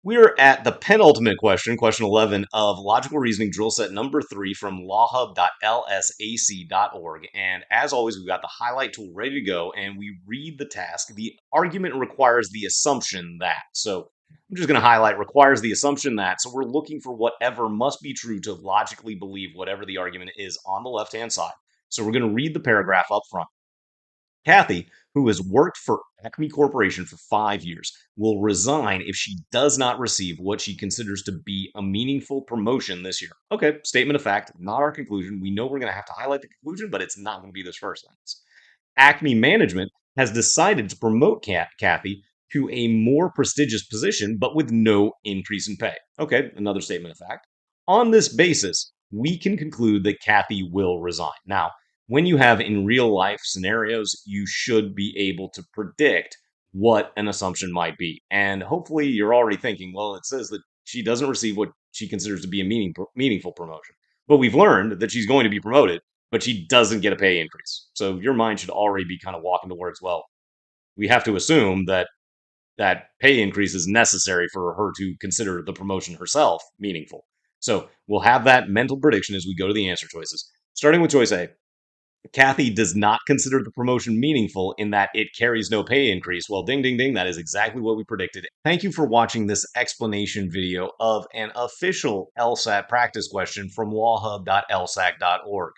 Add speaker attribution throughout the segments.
Speaker 1: We're at the penultimate question, question 11 of Logical Reasoning drill set number 3 from lawhub.lsac.org. And as always, we've got the highlight tool ready to go, and we read the task. The argument requires the assumption that. So I'm just going to highlight requires the assumption that. So we're looking for whatever must be true to logically believe whatever the argument is on the left-hand side. So we're going to read the paragraph up front. Kathy, who has worked for Acme Corporation for 5 years, will resign if she does not receive what she considers to be a meaningful promotion this year. Okay, statement of fact, not our conclusion. We know we're going to have to highlight the conclusion, but it's not going to be this first sentence. Acme management has decided to promote Kathy to a more prestigious position, but with no increase in pay. Okay, another statement of fact. On this basis, we can conclude that Kathy will resign. Now, when you have in real life scenarios, you should be able to predict what an assumption might be. And hopefully you're already thinking, well, it says that she doesn't receive what she considers to be a meaningful promotion. But we've learned that she's going to be promoted, but she doesn't get a pay increase. So your mind should already be kind of walking towards, well, we have to assume that that pay increase is necessary for her to consider the promotion herself meaningful. So we'll have that mental prediction as we go to the answer choices. Starting with choice A, Kathy does not consider the promotion meaningful in that it carries no pay increase. Well, ding, ding, ding. That is exactly what we predicted. Thank you for watching this explanation video of an official LSAT practice question from lawhub.lsac.org.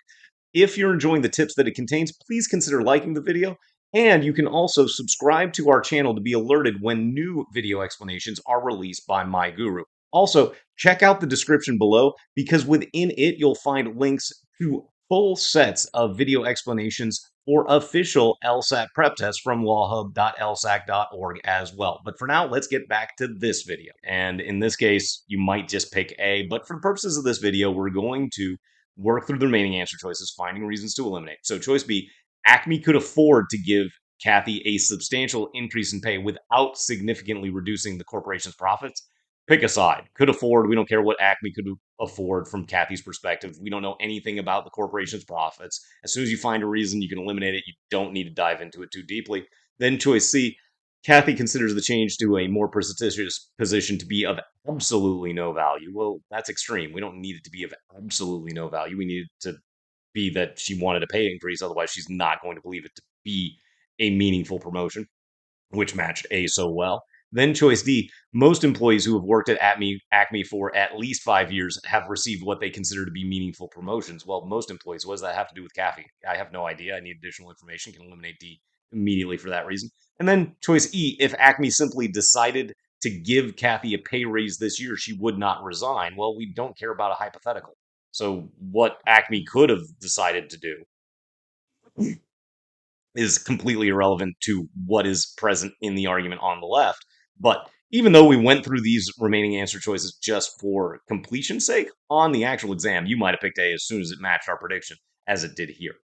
Speaker 1: If you're enjoying the tips that it contains, please consider liking the video. And you can also subscribe to our channel to be alerted when new video explanations are released by my guru. Also, check out the description below because within it, you'll find links to full sets of video explanations for official LSAT prep tests from lawhub.lsac.org as well. But for now, let's get back to this video. And in this case, you might just pick A, but for the purposes of this video, we're going to work through the remaining answer choices, finding reasons to eliminate. So choice B, Acme could afford to give Kathy a substantial increase in pay without significantly reducing the corporation's profits. Pick a side. Could afford. We don't care what Acme could afford from Kathy's perspective. We don't know anything about the corporation's profits. As soon as you find a reason, you can eliminate it. You don't need to dive into it too deeply. Then choice C, Kathy considers the change to a more prestigious position to be of absolutely no value. Well, that's extreme. We don't need it to be of absolutely no value. We need it to be that she wanted a pay increase. Otherwise, she's not going to believe it to be a meaningful promotion, which matched A so well. Then choice D, most employees who have worked at Acme for at least 5 years have received what they consider to be meaningful promotions. Well, most employees, what does that have to do with Kathy? I have no idea. I need additional information. Can eliminate D immediately for that reason. And then choice E, if Acme simply decided to give Kathy a pay raise this year, she would not resign. Well, we don't care about a hypothetical. So what Acme could have decided to do is completely irrelevant to what is present in the argument on the left. But even though we went through these remaining answer choices just for completion's sake, on the actual exam, you might have picked A as soon as it matched our prediction, as it did here.